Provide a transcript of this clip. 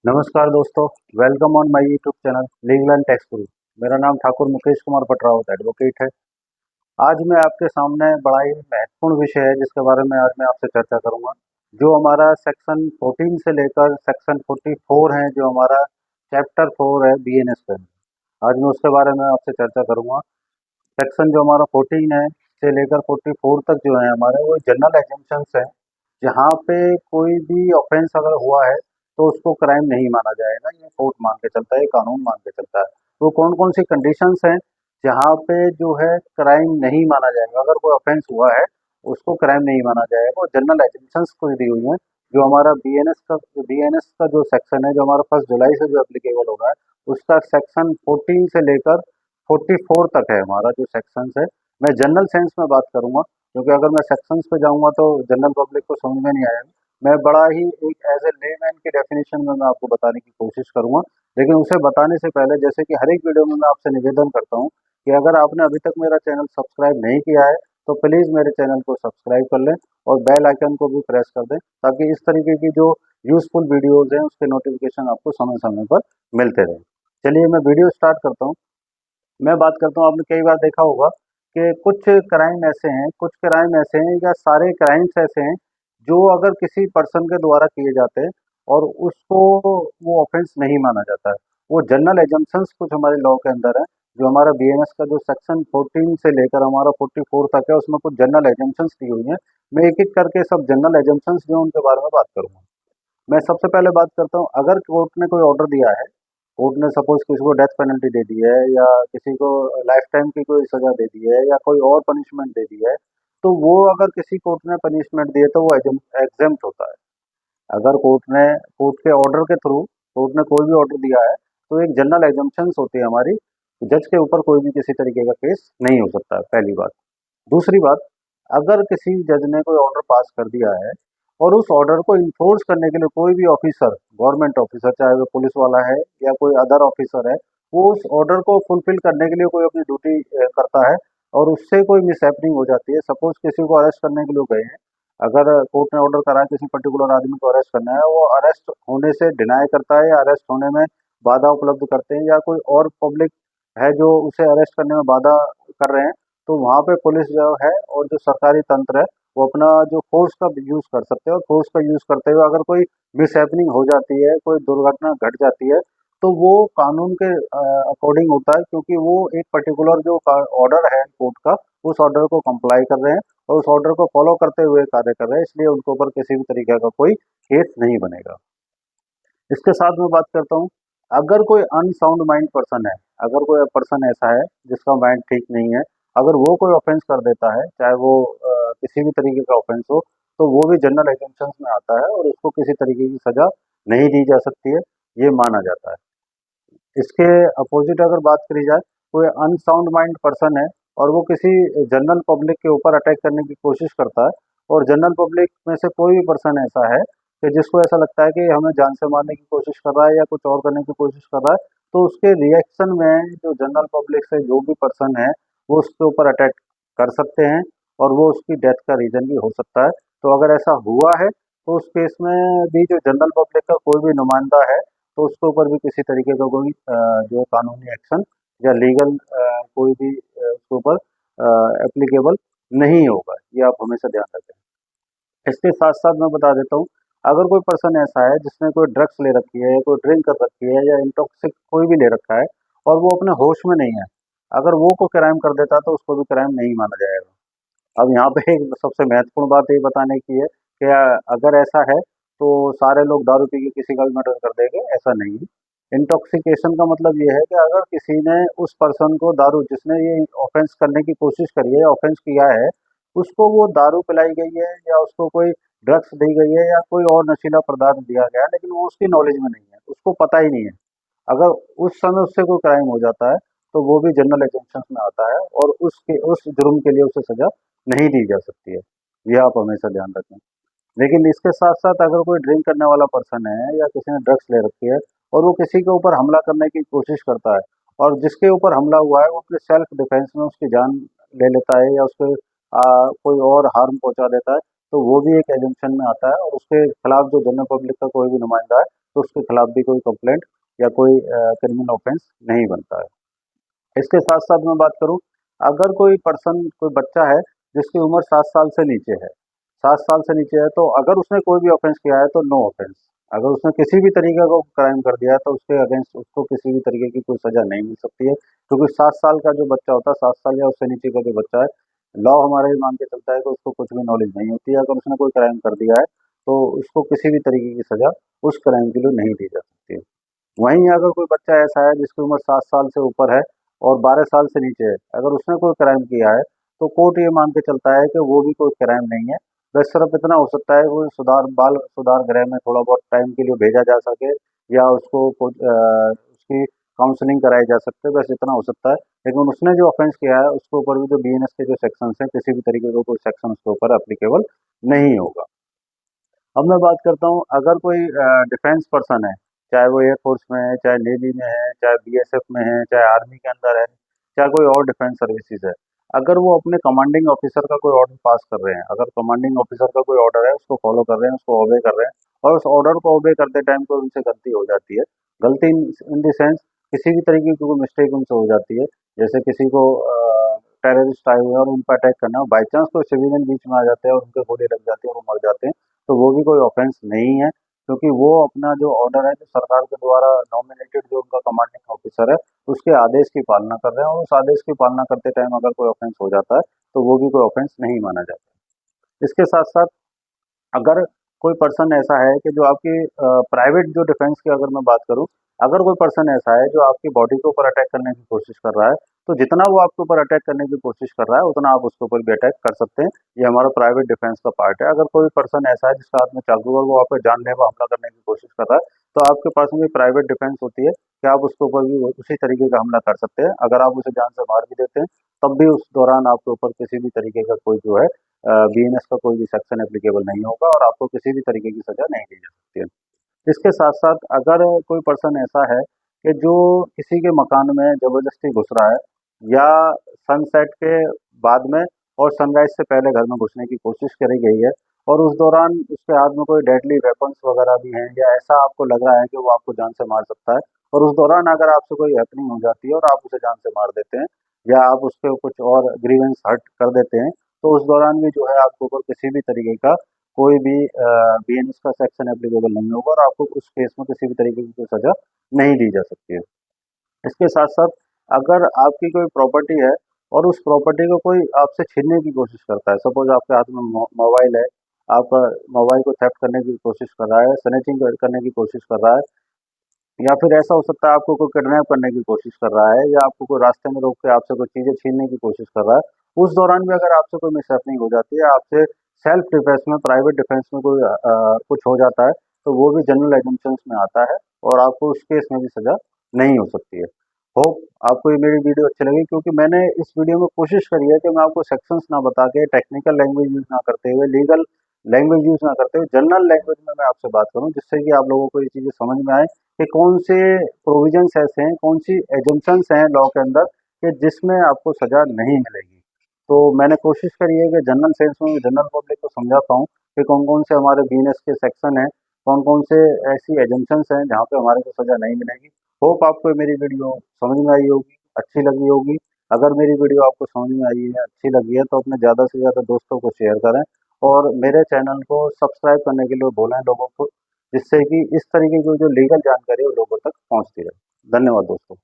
नमस्कार दोस्तों, welcome on my YouTube channel legal and tax गुरु। मेरा नाम ठाकुर मुकेश कुमार पटरावत एडवोकेट है। आज मैं आपके सामने बड़ा ही महत्वपूर्ण विषय है जिसके बारे में आज मैं आपसे चर्चा करूंगा। जो हमारा सेक्शन 14 से लेकर सेक्शन 44 है, जो हमारा चैप्टर 4 है बीएनएस पे, आज मैं उसके बारे में आपसे चर्चा करूंगा। सेक्शन जो हमारा 14 है से लेकर 44 तक जो है हमारे, वो जनरल एग्जेम्पशंस है। जहाँ पे कोई भी ऑफेंस अगर हुआ है तो उसको क्राइम नहीं माना जाएगा, ये कोर्ट मान के चलता है, ये कानून मान के चलता है। तो कौन कौन सी कंडीशंस हैं जहाँ पे जो है क्राइम नहीं माना जाएगा, अगर कोई ऑफेंस हुआ है उसको क्राइम नहीं माना जाएगा, और जनरल एग्जेम्पशंस को दी हुई है। जो हमारा बीएनएस का जो सेक्शन है, जो हमारा 1 जुलाई से जो एप्लीकेबल होगा, उसका सेक्शन 14 से लेकर 44 तक है हमारा जो सेक्शंस है। मैं जनरल सेंस में बात करूंगा, क्योंकि अगर मैं सेक्शंस पे जाऊंगा तो जनरल पब्लिक को समझ में नहीं आएगा। मैं बड़ा ही एक एज ए लेमैन की डेफिनेशन में मैं आपको बताने की कोशिश करूंगा। लेकिन उसे बताने से पहले, जैसे कि हर एक वीडियो में मैं आपसे निवेदन करता हूं कि अगर आपने अभी तक मेरा चैनल सब्सक्राइब नहीं किया है तो प्लीज़ मेरे चैनल को सब्सक्राइब कर लें और बेल आइकन को भी प्रेस कर दें, ताकि इस तरीके की जो यूज़फुल वीडियोज़ हैं उसके नोटिफिकेशन आपको समय समय पर मिलते रहें। चलिए मैं वीडियो स्टार्ट करता हूँ। मैं बात करता हूँ, आपने कई बार देखा होगा कि कुछ क्राइम ऐसे हैं या सारे क्राइम्स ऐसे हैं जो अगर किसी पर्सन के द्वारा किए जाते हैं और उसको वो ऑफेंस नहीं माना जाता है। वो जनरल एजम्पशंस कुछ हमारे लॉ के अंदर है। जो हमारा बीएनएस का जो सेक्शन 14 से लेकर हमारा 44 तक है, उसमें कुछ जनरल एजम्पशंस दी हुई हैं। मैं एक एक करके सब जनरल एजम्पशंस जो हैं, उनके बारे में बात करूंगा। मैं सबसे पहले बात करता हूँ, अगर कोर्ट ने कोई ऑर्डर दिया है, कोर्ट ने सपोज किसी को डेथ पेनल्टी दे दी है या किसी को लाइफ टाइम की कोई सजा दे दी है या कोई और पनिशमेंट दे दी है, तो वो अगर किसी कोर्ट ने पनिशमेंट दी है तो वो एग्जेम्प्ट होता है। अगर कोर्ट के ऑर्डर के थ्रू कोर्ट ने कोई भी ऑर्डर दिया है तो एक जनरल एग्जम्पशंस होती है हमारी। जज के ऊपर कोई भी किसी तरीके का केस नहीं हो सकता है, पहली बात। दूसरी बात, अगर किसी जज ने कोई ऑर्डर पास कर दिया है और उस ऑर्डर को इन्फोर्स करने के लिए कोई भी ऑफिसर, गवर्नमेंट ऑफिसर, चाहे वो पुलिस वाला है या कोई अदर ऑफिसर है, वो उस ऑर्डर को फुलफिल करने के लिए कोई अपनी ड्यूटी करता है और उससे कोई मिसहैपनिंग हो जाती है। सपोज किसी को अरेस्ट करने के लिए गए हैं, अगर कोर्ट ने ऑर्डर करा है किसी पर्टिकुलर आदमी को अरेस्ट करना है, वो अरेस्ट होने से डिनाई करता है या अरेस्ट होने में बाधा उपलब्ध करते हैं, या कोई और पब्लिक है जो उसे अरेस्ट करने में बाधा कर रहे हैं, तो वहाँ पे पुलिस जो है और जो सरकारी तंत्र है वो अपना जो फोर्स का यूज़ कर सकते हैं, और फोर्स का यूज़ करते हुए अगर कोई मिसहैपनिंग हो जाती है, कोई दुर्घटना घट जाती है, तो वो कानून के अकॉर्डिंग होता है, क्योंकि वो एक पर्टिकुलर जो ऑर्डर है कोर्ट का, उस ऑर्डर को कंप्लाई कर रहे हैं और उस ऑर्डर को फॉलो करते हुए कार्य कर रहे हैं, इसलिए उनके ऊपर किसी भी तरीके का कोई केस नहीं बनेगा। इसके साथ मैं बात करता हूँ, अगर कोई अनसाउंड माइंड पर्सन है, अगर कोई पर्सन ऐसा है जिसका माइंड ठीक नहीं है, अगर वो कोई ऑफेंस कर देता है, चाहे वो किसी भी तरीके का ऑफेंस हो, तो वो भी जनरल एग्जेम्पशंस में आता है और उसको किसी तरीके की सजा नहीं दी जा सकती है, ये माना जाता है। इसके अपोजिट अगर बात करी जाए, कोई अनसाउंड माइंड पर्सन है और वो किसी जनरल पब्लिक के ऊपर अटैक करने की कोशिश करता है, और जनरल पब्लिक में से कोई भी पर्सन ऐसा है कि जिसको ऐसा लगता है कि हमें जान से मारने की कोशिश कर रहा है या कुछ और करने की कोशिश कर रहा है, तो उसके रिएक्शन में जो जनरल पब्लिक से जो भी पर्सन है वो उसके ऊपर अटैक कर सकते हैं, और वो उसकी डेथ का रीज़न भी हो सकता है। तो अगर ऐसा हुआ है तो उस केस में भी जो जनरल पब्लिक का कोई भी नुमाइंदा है, तो उसके ऊपर भी किसी तरीके का कोई जो कानूनी एक्शन या लीगल कोई भी उसके ऊपर एप्लीकेबल नहीं होगा, ये आप हमेशा ध्यान रखें। इसके साथ साथ मैं बता देता हूँ, अगर कोई पर्सन ऐसा है जिसने कोई ड्रग्स ले रखी है, कोई ड्रिंक कर रखी है या इंटॉक्सिक कोई भी ले रखा है और वो अपने होश में नहीं है, अगर वो को क्राइम कर देता है तो उसको भी क्राइम नहीं माना जाएगा। अब यहाँ पे एक सबसे महत्वपूर्ण बात ये बताने की है कि अगर ऐसा है तो सारे लोग दारू पी के किसी का भी मर्डर कर देंगे, ऐसा नहीं है। इंटॉक्सिकेशन का मतलब ये है कि अगर किसी ने उस पर्सन को दारू, जिसने ये ऑफेंस करने की कोशिश करी है या ऑफेंस किया है, उसको वो दारू पिलाई गई है या उसको कोई ड्रग्स दी गई है या कोई और नशीला पदार्थ दिया गया है, लेकिन वो उसकी नॉलेज में नहीं है, उसको पता ही नहीं है, अगर उस समय उससे कोई क्राइम हो जाता है तो वो भी जनरल एग्जेम्पशंस में आता है और उस जुर्म के लिए उसे सजा नहीं दी जा सकती है। ये आप हमेशा ध्यान रखें। लेकिन इसके साथ साथ अगर कोई ड्रिंक करने वाला पर्सन है या किसी ने ड्रग्स ले रखी है और वो किसी के ऊपर हमला करने की कोशिश करता है, और जिसके ऊपर हमला हुआ है वो अपने सेल्फ डिफेंस में उसकी जान ले लेता है या उसको कोई और हार्म पहुंचा देता है, तो वो भी एक एजम्पशन में आता है और उसके खिलाफ जो जनरल पब्लिक का कोई भी नुमाइंदा है तो उसके खिलाफ भी कोई कंप्लेंट या कोई क्रिमिनल ऑफेंस नहीं बनता है। इसके साथ साथ मैं बात करूं, अगर कोई पर्सन, कोई बच्चा है जिसकी उम्र 7 साल से नीचे है, 7 साल से नीचे है, तो अगर उसने कोई भी ऑफेंस किया है तो नो ऑफेंस। अगर उसने किसी भी तरीके का क्राइम कर दिया है तो उसके अगेंस्ट उसको किसी भी तरीके की कोई सजा नहीं मिल सकती है, क्योंकि 7 साल का जो बच्चा होता है, 7 साल या उससे नीचे का जो बच्चा है, लॉ हमारे ये मान के चलता है कि उसको कुछ भी नॉलेज नहीं होती है। अगर उसने कोई क्राइम कर दिया है तो उसको किसी भी तरीके की सजा उस क्राइम के लिए नहीं दी जा सकती है। वहीं अगर कोई बच्चा ऐसा है जिसकी उम्र 7 साल से ऊपर है और 12 साल से नीचे है, अगर उसने कोई क्राइम किया है तो कोर्ट ये मान के चलता है कि वो भी कोई क्राइम नहीं है। बस सिर्फ इतना हो सकता है, वो बाल सुधार गृह में थोड़ा बहुत टाइम के लिए भेजा जा सके, या उसको उसकी काउंसलिंग कराई जा सकती है, बस इतना हो सकता है। लेकिन उसने जो ऑफेंस किया है उसके ऊपर भी जो बीएनएस के जो सेक्शन हैं, किसी भी तरीके का कोई सेक्शन उसके ऊपर एप्लीकेबल नहीं होगा। अब मैं बात करता हूँ, अगर कोई डिफेंस पर्सन है, चाहे वो एयरफोर्स में है, चाहे नेवी में है, चाहे बीएसएफ में है, चाहे आर्मी के अंदर है, चाहे कोई और डिफेंस सर्विसेज है, अगर वो अपने कमांडिंग ऑफिसर का कोई ऑर्डर पास कर रहे हैं, अगर कमांडिंग ऑफिसर का कोई ऑर्डर है उसको फॉलो कर रहे हैं, उसको ओबे कर रहे हैं, और उस ऑर्डर को ओबे करते टाइम कोई उनसे गलती हो जाती है, गलती इन द सेंस किसी भी तरीके की कोई मिस्टेक उनसे हो जाती है, जैसे किसी को टेररिस्ट आए हुए हैं और उन पर अटैक करना, बाई चांस कोई सिविलियन बीच में आ जाते हैं और उनके गोली लग जाती है और वो मर जाते हैं, तो वो भी कोई ऑफेंस नहीं है, क्योंकि वो अपना जो ऑर्डर है, जो सरकार के द्वारा नॉमिनेटेड जो उनका कमांडिंग ऑफिसर है, उसके आदेश की पालना कर रहे हैं, और उस आदेश की पालना करते टाइम अगर कोई ऑफेंस हो जाता है तो वो भी कोई ऑफेंस नहीं माना जाता। इसके साथ साथ अगर कोई पर्सन ऐसा है कि जो आपकी प्राइवेट जो डिफेंस की अगर मैं बात करूं, अगर कोई पर्सन ऐसा है जो आपकी बॉडी के ऊपर अटैक करने की कोशिश कर रहा है, तो जितना वो आपके ऊपर अटैक करने की कोशिश कर रहा है उतना आप उसके ऊपर भी अटैक कर सकते हैं। ये हमारा प्राइवेट डिफेंस का पार्ट है। अगर कोई पर्सन ऐसा है जिसका हाथ में चाकू है और वो आप पे जानलेवा हमला करने की कोशिश कर रहा है, तो आपके पास में भी प्राइवेट डिफेंस होती है कि आप उसके ऊपर भी उसी तरीके का हमला कर सकते हैं। अगर आप उसे जान से मार भी देते हैं तब भी उस दौरान आपके ऊपर किसी भी तरीके का कोई जो है बीएनएस का कोई भी सेक्शन एप्लीकेबल नहीं होगा और आपको किसी भी तरीके की सजा नहीं दी जा सकती है। इसके साथ-साथ अगर कोई पर्सन ऐसा है कि जो किसी के मकान में ज़बरदस्ती घुस रहा है, या सनसेट के बाद में और सनराइज़ से पहले घर में घुसने की कोशिश करी गई है, और उस दौरान उसके हाथ में कोई डेडली वेपन्स वगैरह भी हैं, या ऐसा आपको लग रहा है कि वो आपको जान से मार सकता है, और उस दौरान अगर आपसे कोई हैपनिंग हो जाती है और आप उसे जान से मार देते हैं, या आप उसके कुछ और ग्रीवेंस हर्ट कर देते हैं, तो उस दौरान भी जो है आपके ऊपर किसी भी तरीके का कोई भी बीएनएस का सेक्शन एप्लीकेबल नहीं होगा और आपको उस केस में किसी भी तरीके की कोई सजा नहीं दी जा सकती है। इसके साथ-साथ अगर आपकी कोई प्रॉपर्टी है और उस प्रॉपर्टी को कोई आपसे छीनने की कोशिश करता है, सपोज़ आपके हाथ में मोबाइल है, आप मोबाइल को थेफ्ट करने की कोशिश कर रहा है, स्नैचिंग करने की कोशिश कर रहा है, या फिर ऐसा हो सकता है आपको कोई किडनैप करने की कोशिश कर रहा है, या आपको कोई रास्ते में रोक के आपसे कोई चीज़ें छीनने की कोशिश कर रहा है। उस दौरान भी अगर आपसे कोई मिसहैपनिंग हो जाती है, आपसे सेल्फ डिफेंस में, प्राइवेट डिफेंस में कोई कुछ हो जाता है, तो वो भी जनरल एजम्पशन्स में आता है और आपको उस केस में भी सज़ा नहीं हो सकती है। होप आपको ये मेरी वीडियो अच्छी लगी, क्योंकि मैंने इस वीडियो में कोशिश करी है कि मैं आपको सेक्शंस ना बता के, टेक्निकल लैंग्वेज यूज़ ना करते हुए, लीगल लैंग्वेज यूज़ ना करते हुए, जनरल लैंग्वेज में मैं आपसे बात करूँ, जिससे कि आप लोगों को ये चीज़ें समझ में आए कि कौन से प्रोविजंस ऐसे हैं, कौन सी एजम्पशंस हैं लॉ के अंदर कि जिसमें आपको सज़ा नहीं मिलेगी। तो मैंने कोशिश करी है कि जनरल सेंस में जनरल पब्लिक को समझा पाऊँ कि कौन-कौन से हमारे बीएनएस के सेक्शन हैं, कौन-कौन से ऐसी एजम्पशंस हैं जहाँ पे हमारे को सज़ा नहीं मिलेगी। होप आपको मेरी वीडियो समझ में आई होगी, अच्छी लगी होगी। अगर मेरी वीडियो आपको समझ में आई है, अच्छी लगी है, तो अपने ज़्यादा से ज़्यादा दोस्तों को शेयर करें और मेरे चैनल को सब्सक्राइब करने के लिए बोलें लोगों को, जिससे कि इस तरीके की जो लीगल जानकारी है वो लोगों तक पहुँचती रहे। धन्यवाद दोस्तों।